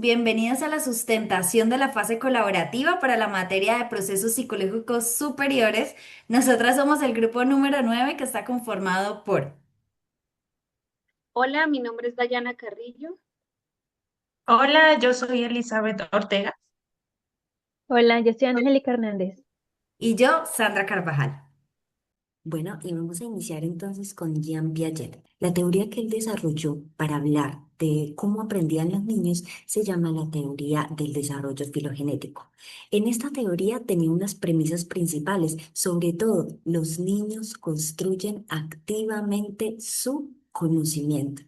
Bienvenidos a la sustentación de la fase colaborativa para la materia de procesos psicológicos superiores. Nosotras somos el grupo número 9 que está conformado por Hola, mi nombre es Dayana Carrillo. Hola, yo soy Elizabeth Ortega. Hola, yo soy Angélica Hernández. y yo, Sandra Carvajal. Bueno, y vamos a iniciar entonces con Jean Piaget. La teoría que él desarrolló para hablar de cómo aprendían los niños se llama la teoría del desarrollo filogenético. En esta teoría tenía unas premisas principales, sobre todo los niños construyen activamente su conocimiento.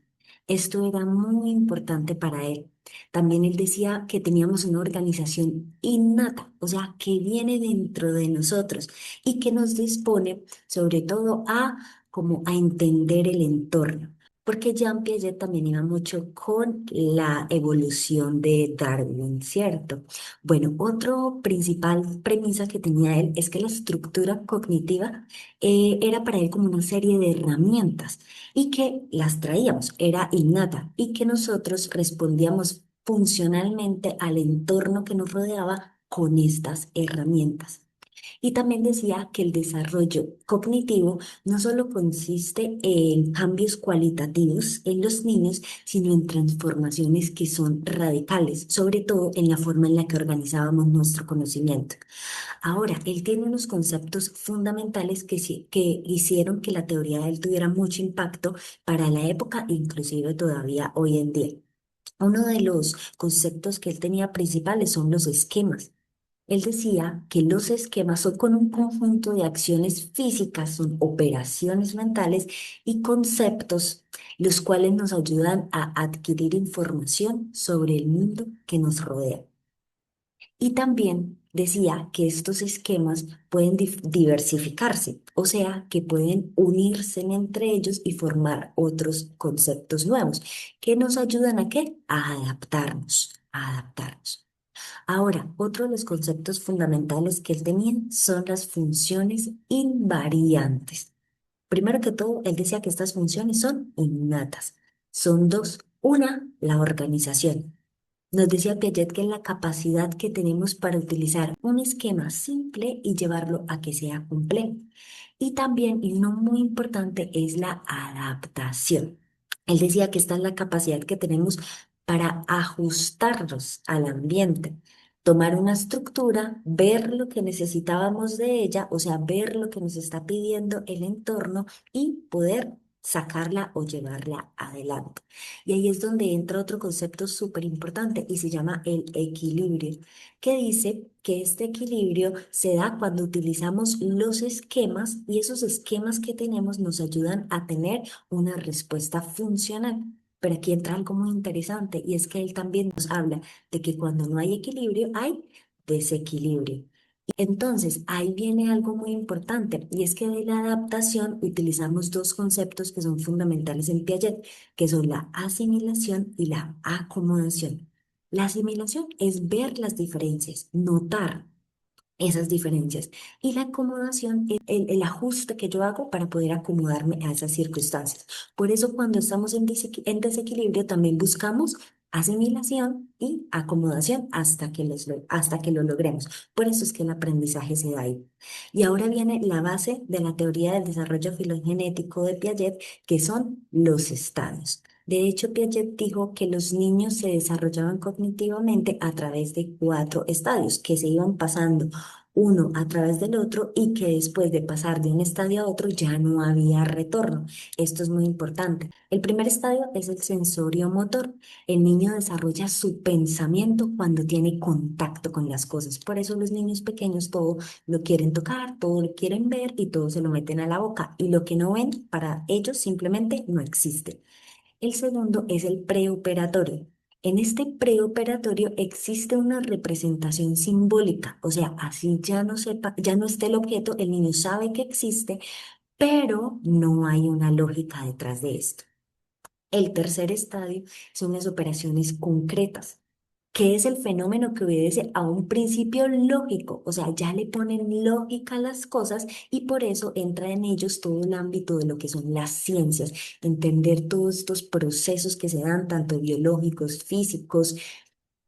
Esto era muy importante para él. También él decía que teníamos una organización innata, o sea, que viene dentro de nosotros y que nos dispone sobre todo a como a entender el entorno, porque Jean Piaget también iba mucho con la evolución de Darwin, ¿cierto? Bueno, otro principal premisa que tenía él es que la estructura cognitiva era para él como una serie de herramientas y que las traíamos, era innata y que nosotros respondíamos funcionalmente al entorno que nos rodeaba con estas herramientas. Y también decía que el desarrollo cognitivo no solo consiste en cambios cualitativos en los niños, sino en transformaciones que son radicales, sobre todo en la forma en la que organizábamos nuestro conocimiento. Ahora, él tiene unos conceptos fundamentales que hicieron que la teoría de él tuviera mucho impacto para la época, inclusive todavía hoy en día. Uno de los conceptos que él tenía principales son los esquemas. Él decía que los esquemas son con un conjunto de acciones físicas, son operaciones mentales y conceptos, los cuales nos ayudan a adquirir información sobre el mundo que nos rodea. Y también decía que estos esquemas pueden diversificarse, o sea, que pueden unirse entre ellos y formar otros conceptos nuevos, que nos ayudan ¿a qué? A adaptarnos, a adaptarnos. Ahora, otro de los conceptos fundamentales que él tenía son las funciones invariantes. Primero que todo, él decía que estas funciones son innatas. Son dos. Una, la organización. Nos decía Piaget que es la capacidad que tenemos para utilizar un esquema simple y llevarlo a que sea complejo. Y también, y uno muy importante, es la adaptación. Él decía que esta es la capacidad que tenemos para ajustarnos al ambiente, tomar una estructura, ver lo que necesitábamos de ella, o sea, ver lo que nos está pidiendo el entorno y poder sacarla o llevarla adelante. Y ahí es donde entra otro concepto súper importante y se llama el equilibrio, que dice que este equilibrio se da cuando utilizamos los esquemas y esos esquemas que tenemos nos ayudan a tener una respuesta funcional. Pero aquí entra algo muy interesante y es que él también nos habla de que cuando no hay equilibrio hay desequilibrio. Entonces, ahí viene algo muy importante y es que de la adaptación utilizamos dos conceptos que son fundamentales en Piaget, que son la asimilación y la acomodación. La asimilación es ver las diferencias, notar esas diferencias. Y la acomodación es el ajuste que yo hago para poder acomodarme a esas circunstancias. Por eso cuando estamos en desequilibrio también buscamos asimilación y acomodación hasta que lo logremos. Por eso es que el aprendizaje se da ahí. Y ahora viene la base de la teoría del desarrollo filogenético de Piaget, que son los estadios. De hecho, Piaget dijo que los niños se desarrollaban cognitivamente a través de cuatro estadios que se iban pasando uno a través del otro y que después de pasar de un estadio a otro ya no había retorno. Esto es muy importante. El primer estadio es el sensorio motor. El niño desarrolla su pensamiento cuando tiene contacto con las cosas. Por eso los niños pequeños todo lo quieren tocar, todo lo quieren ver y todo se lo meten a la boca. Y lo que no ven para ellos simplemente no existe. El segundo es el preoperatorio. En este preoperatorio existe una representación simbólica, o sea, así ya no sepa, ya no esté el objeto, el niño sabe que existe, pero no hay una lógica detrás de esto. El tercer estadio son las operaciones concretas, que es el fenómeno que obedece a un principio lógico, o sea, ya le ponen lógica a las cosas y por eso entra en ellos todo el ámbito de lo que son las ciencias, entender todos estos procesos que se dan, tanto biológicos, físicos,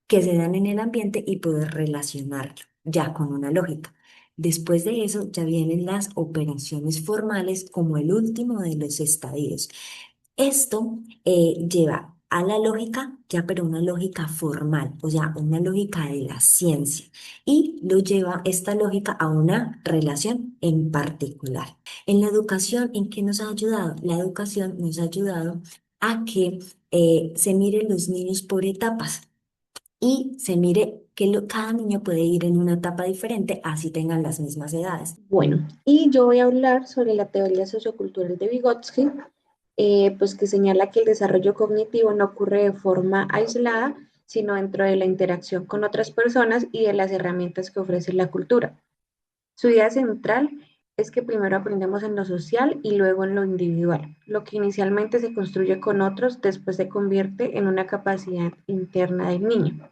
que se dan en el ambiente y poder relacionarlo ya con una lógica. Después de eso ya vienen las operaciones formales como el último de los estadios. Esto lleva a la lógica, ya pero una lógica formal, o sea, una lógica de la ciencia, y lo lleva esta lógica a una relación en particular. En la educación, ¿en qué nos ha ayudado? La educación nos ha ayudado a que se miren los niños por etapas y se mire que cada niño puede ir en una etapa diferente, así tengan las mismas edades. Bueno, y yo voy a hablar sobre la teoría sociocultural de Vygotsky, pues que señala que el desarrollo cognitivo no ocurre de forma aislada, sino dentro de la interacción con otras personas y de las herramientas que ofrece la cultura. Su idea central es que primero aprendemos en lo social y luego en lo individual. Lo que inicialmente se construye con otros, después se convierte en una capacidad interna del niño.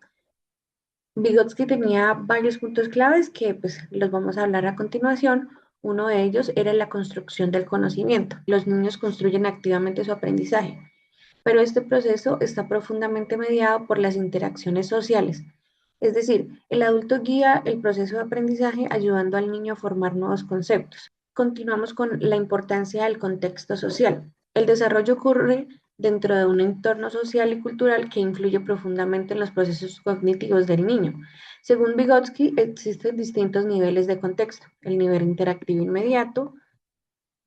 Vygotsky tenía varios puntos claves que pues los vamos a hablar a continuación. Uno de ellos era la construcción del conocimiento. Los niños construyen activamente su aprendizaje, pero este proceso está profundamente mediado por las interacciones sociales. Es decir, el adulto guía el proceso de aprendizaje ayudando al niño a formar nuevos conceptos. Continuamos con la importancia del contexto social. El desarrollo ocurre dentro de un entorno social y cultural que influye profundamente en los procesos cognitivos del niño. Según Vygotsky, existen distintos niveles de contexto. El nivel interactivo inmediato,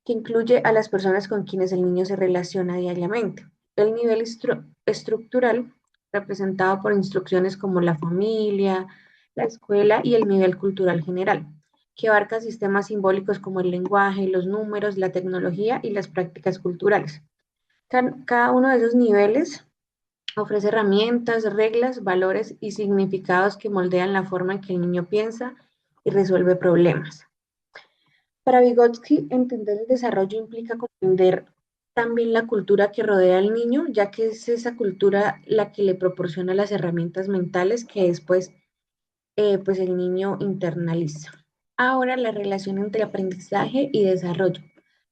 que incluye a las personas con quienes el niño se relaciona diariamente. El nivel estructural, representado por instrucciones como la familia, la escuela y el nivel cultural general, que abarca sistemas simbólicos como el lenguaje, los números, la tecnología y las prácticas culturales. Cada uno de esos niveles ofrece herramientas, reglas, valores y significados que moldean la forma en que el niño piensa y resuelve problemas. Para Vygotsky, entender el desarrollo implica comprender también la cultura que rodea al niño, ya que es esa cultura la que le proporciona las herramientas mentales que después pues el niño internaliza. Ahora, la relación entre aprendizaje y desarrollo.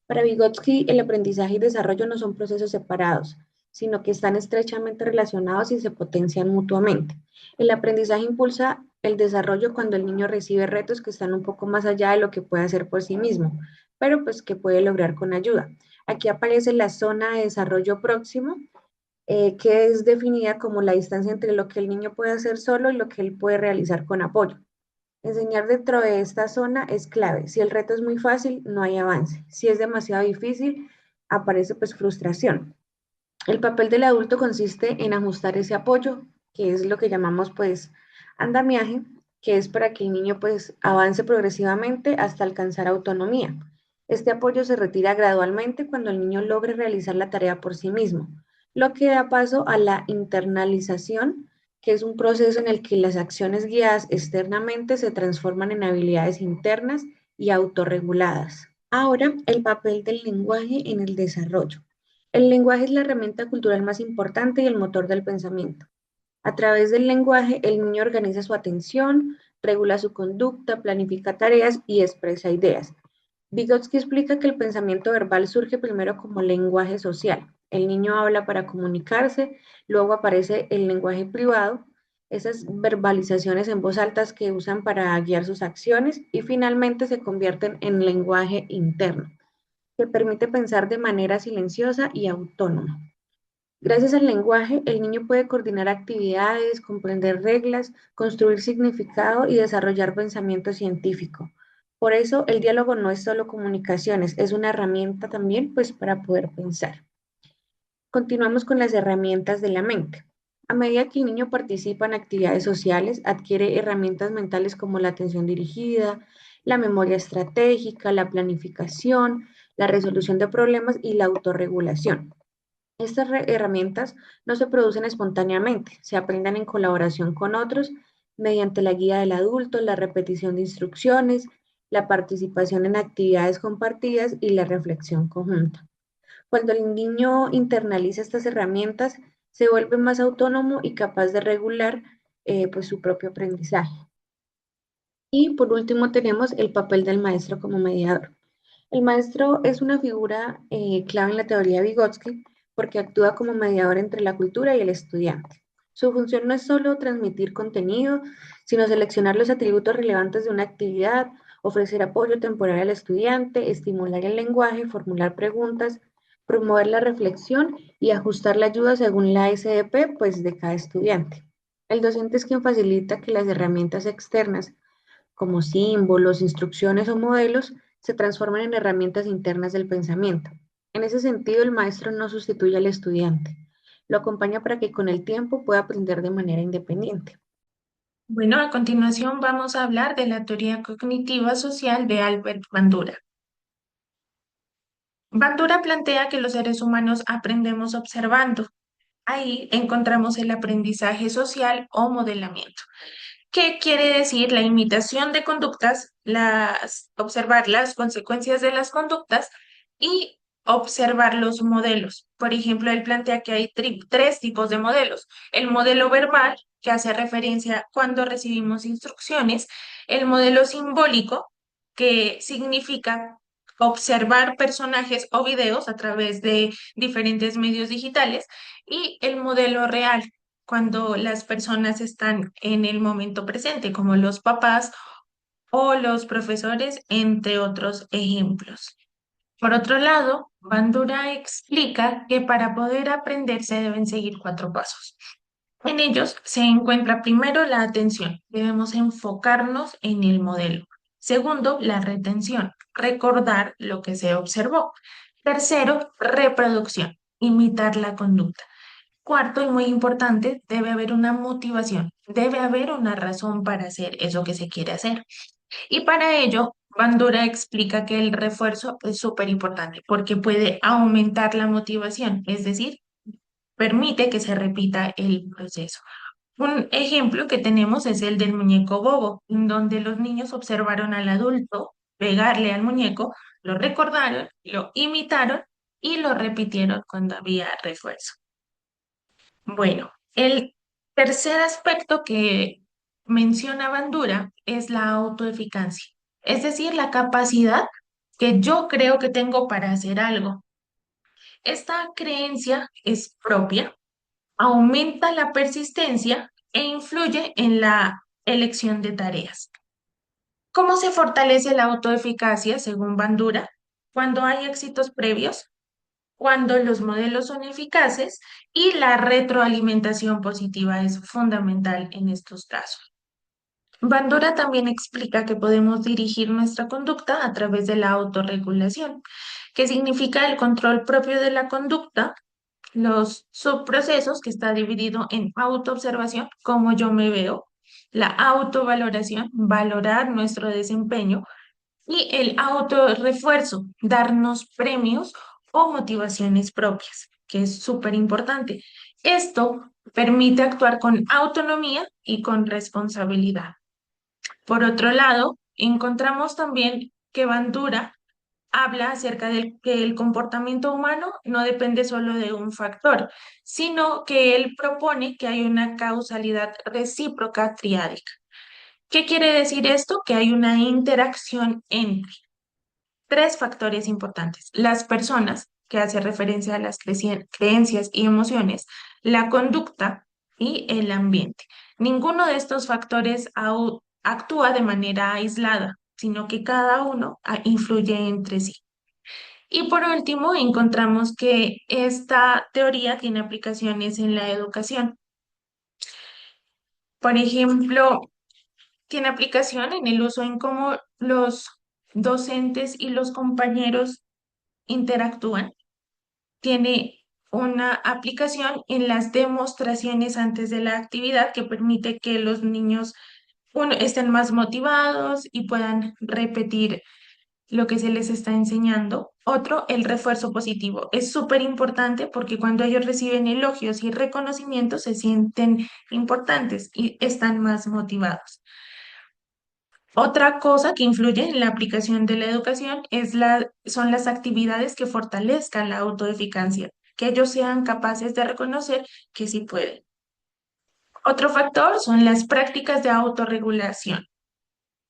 Para Vygotsky, el aprendizaje y desarrollo no son procesos separados, sino que están estrechamente relacionados y se potencian mutuamente. El aprendizaje impulsa el desarrollo cuando el niño recibe retos que están un poco más allá de lo que puede hacer por sí mismo, pero pues que puede lograr con ayuda. Aquí aparece la zona de desarrollo próximo, que es definida como la distancia entre lo que el niño puede hacer solo y lo que él puede realizar con apoyo. Enseñar dentro de esta zona es clave. Si el reto es muy fácil, no hay avance. Si es demasiado difícil, aparece pues frustración. El papel del adulto consiste en ajustar ese apoyo, que es lo que llamamos pues andamiaje, que es para que el niño pues avance progresivamente hasta alcanzar autonomía. Este apoyo se retira gradualmente cuando el niño logre realizar la tarea por sí mismo, lo que da paso a la internalización, que es un proceso en el que las acciones guiadas externamente se transforman en habilidades internas y autorreguladas. Ahora, el papel del lenguaje en el desarrollo. El lenguaje es la herramienta cultural más importante y el motor del pensamiento. A través del lenguaje, el niño organiza su atención, regula su conducta, planifica tareas y expresa ideas. Vygotsky explica que el pensamiento verbal surge primero como lenguaje social. El niño habla para comunicarse, luego aparece el lenguaje privado, esas verbalizaciones en voz alta que usan para guiar sus acciones y finalmente se convierten en lenguaje interno, que permite pensar de manera silenciosa y autónoma. Gracias al lenguaje, el niño puede coordinar actividades, comprender reglas, construir significado y desarrollar pensamiento científico. Por eso, el diálogo no es solo comunicaciones, es una herramienta también pues para poder pensar. Continuamos con las herramientas de la mente. A medida que el niño participa en actividades sociales, adquiere herramientas mentales como la atención dirigida, la memoria estratégica, la planificación, la resolución de problemas y la autorregulación. Estas herramientas no se producen espontáneamente, se aprenden en colaboración con otros mediante la guía del adulto, la repetición de instrucciones, la participación en actividades compartidas y la reflexión conjunta. Cuando el niño internaliza estas herramientas, se vuelve más autónomo y capaz de regular pues su propio aprendizaje. Y por último tenemos el papel del maestro como mediador. El maestro es una figura clave en la teoría de Vygotsky porque actúa como mediador entre la cultura y el estudiante. Su función no es solo transmitir contenido, sino seleccionar los atributos relevantes de una actividad, ofrecer apoyo temporal al estudiante, estimular el lenguaje, formular preguntas, promover la reflexión y ajustar la ayuda según la SDP, pues, de cada estudiante. El docente es quien facilita que las herramientas externas, como símbolos, instrucciones o modelos, se transformen en herramientas internas del pensamiento. En ese sentido, el maestro no sustituye al estudiante, lo acompaña para que con el tiempo pueda aprender de manera independiente. Bueno, a continuación vamos a hablar de la teoría cognitiva social de Albert Bandura. Bandura plantea que los seres humanos aprendemos observando. Ahí encontramos el aprendizaje social o modelamiento. ¿Qué quiere decir la imitación de conductas? Observar las consecuencias de las conductas y observar los modelos. Por ejemplo, él plantea que hay tres tipos de modelos. El modelo verbal, que hace referencia cuando recibimos instrucciones. El modelo simbólico, que significa observar personajes o videos a través de diferentes medios digitales. Y el modelo real, cuando las personas están en el momento presente, como los papás o los profesores, entre otros ejemplos. Por otro lado, Bandura explica que para poder aprender se deben seguir 4 pasos. En ellos se encuentra primero la atención, debemos enfocarnos en el modelo. Segundo, la retención, recordar lo que se observó. Tercero, reproducción, imitar la conducta. Cuarto y muy importante, debe haber una motivación, debe haber una razón para hacer eso que se quiere hacer. Y para ello, Bandura explica que el refuerzo es súper importante porque puede aumentar la motivación, es decir, permite que se repita el proceso. Un ejemplo que tenemos es el del muñeco bobo, en donde los niños observaron al adulto pegarle al muñeco, lo recordaron, lo imitaron y lo repitieron cuando había refuerzo. Bueno, el tercer aspecto que menciona Bandura es la autoeficacia, es decir, la capacidad que yo creo que tengo para hacer algo. Esta creencia es propia, aumenta la persistencia e influye en la elección de tareas. ¿Cómo se fortalece la autoeficacia según Bandura? Cuando hay éxitos previos, cuando los modelos son eficaces y la retroalimentación positiva es fundamental en estos casos. Bandura también explica que podemos dirigir nuestra conducta a través de la autorregulación, que significa el control propio de la conducta, los subprocesos, que está dividido en autoobservación, cómo yo me veo, la autovaloración, valorar nuestro desempeño, y el autorrefuerzo, darnos premios o motivaciones propias, que es súper importante. Esto permite actuar con autonomía y con responsabilidad. Por otro lado, encontramos también que Bandura habla acerca de que el comportamiento humano no depende solo de un factor, sino que él propone que hay una causalidad recíproca triádica. ¿Qué quiere decir esto? Que hay una interacción entre 3 factores importantes: las personas, que hace referencia a las creencias y emociones, la conducta y el ambiente. Ninguno de estos factores actúa de manera aislada, sino que cada uno influye entre sí. Y por último, encontramos que esta teoría tiene aplicaciones en la educación. Por ejemplo, tiene aplicación en el uso en cómo los docentes y los compañeros interactúan. Tiene una aplicación en las demostraciones antes de la actividad que permite que los niños, uno, estén más motivados y puedan repetir lo que se les está enseñando. Otro, el refuerzo positivo. Es súper importante porque cuando ellos reciben elogios y reconocimientos se sienten importantes y están más motivados. Otra cosa que influye en la aplicación de la educación son las actividades que fortalezcan la autoeficacia, que ellos sean capaces de reconocer que sí pueden. Otro factor son las prácticas de autorregulación,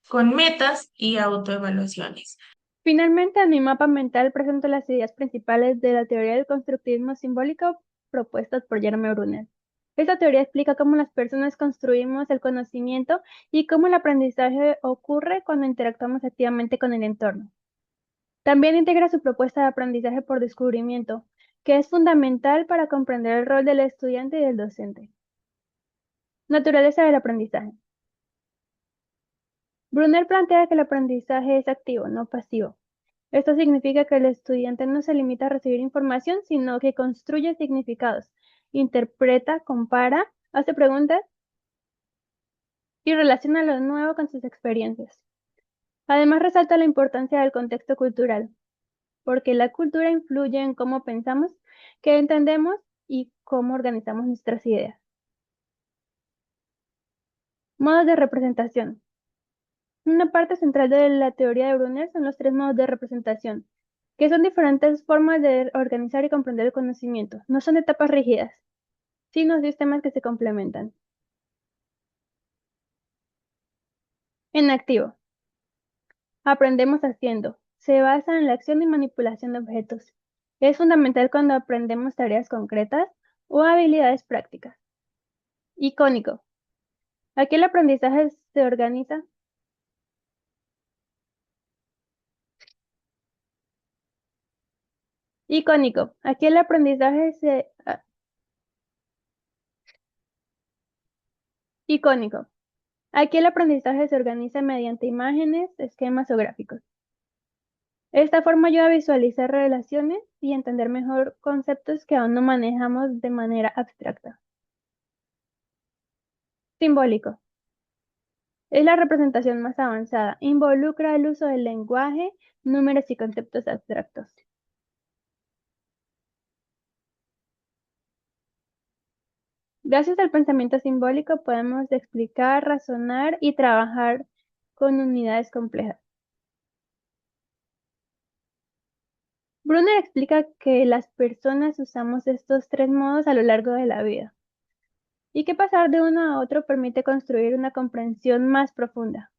con metas y autoevaluaciones. Finalmente, en mi mapa mental presento las ideas principales de la teoría del constructivismo simbólico propuestas por Jerome Bruner. Esta teoría explica cómo las personas construimos el conocimiento y cómo el aprendizaje ocurre cuando interactuamos activamente con el entorno. También integra su propuesta de aprendizaje por descubrimiento, que es fundamental para comprender el rol del estudiante y del docente. Naturaleza del aprendizaje. Brunner plantea que el aprendizaje es activo, no pasivo. Esto significa que el estudiante no se limita a recibir información, sino que construye significados, interpreta, compara, hace preguntas y relaciona lo nuevo con sus experiencias. Además, resalta la importancia del contexto cultural, porque la cultura influye en cómo pensamos, qué entendemos y cómo organizamos nuestras ideas. Modos de representación. Una parte central de la teoría de Brunner son los tres modos de representación, que son diferentes formas de organizar y comprender el conocimiento. No son etapas rígidas, sino sistemas que se complementan. En activo, aprendemos haciendo. Se basa en la acción y manipulación de objetos. Es fundamental cuando aprendemos tareas concretas o habilidades prácticas. Icónico. Aquí el aprendizaje se organiza. Icónico. Aquí el aprendizaje se... Icónico. Aquí el aprendizaje se organiza mediante imágenes, esquemas o gráficos. Esta forma ayuda a visualizar relaciones y entender mejor conceptos que aún no manejamos de manera abstracta. Simbólico. Es la representación más avanzada. Involucra el uso del lenguaje, números y conceptos abstractos. Gracias al pensamiento simbólico podemos explicar, razonar y trabajar con unidades complejas. Brunner explica que las personas usamos estos tres modos a lo largo de la vida y que pasar de uno a otro permite construir una comprensión más profunda.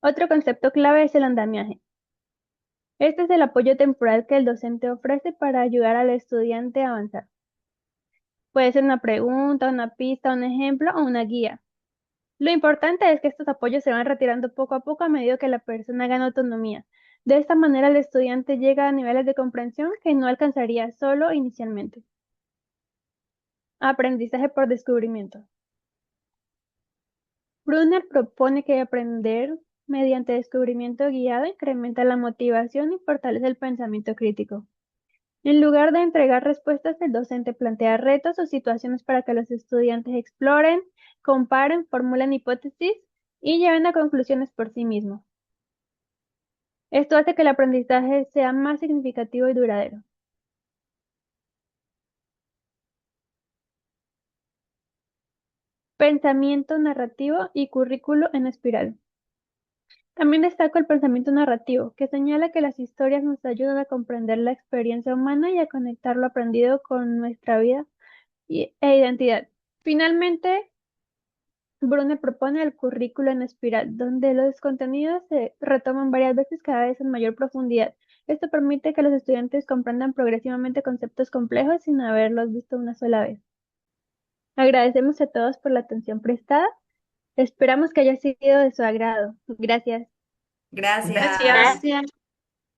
Otro concepto clave es el andamiaje. Este es el apoyo temporal que el docente ofrece para ayudar al estudiante a avanzar. Puede ser una pregunta, una pista, un ejemplo o una guía. Lo importante es que estos apoyos se van retirando poco a poco a medida que la persona gana autonomía. De esta manera el estudiante llega a niveles de comprensión que no alcanzaría solo inicialmente. Aprendizaje por descubrimiento. Brunner propone que aprender mediante descubrimiento guiado incrementa la motivación y fortalece el pensamiento crítico. En lugar de entregar respuestas, el docente plantea retos o situaciones para que los estudiantes exploren, comparen, formulen hipótesis y lleven a conclusiones por sí mismos. Esto hace que el aprendizaje sea más significativo y duradero. Pensamiento narrativo y currículo en espiral. También destaco el pensamiento narrativo, que señala que las historias nos ayudan a comprender la experiencia humana y a conectar lo aprendido con nuestra vida e identidad. Finalmente, Brunner propone el currículo en espiral, donde los contenidos se retoman varias veces cada vez en mayor profundidad. Esto permite que los estudiantes comprendan progresivamente conceptos complejos sin haberlos visto una sola vez. Agradecemos a todos por la atención prestada. Esperamos que haya sido de su agrado. Gracias. Gracias. Gracias. Gracias.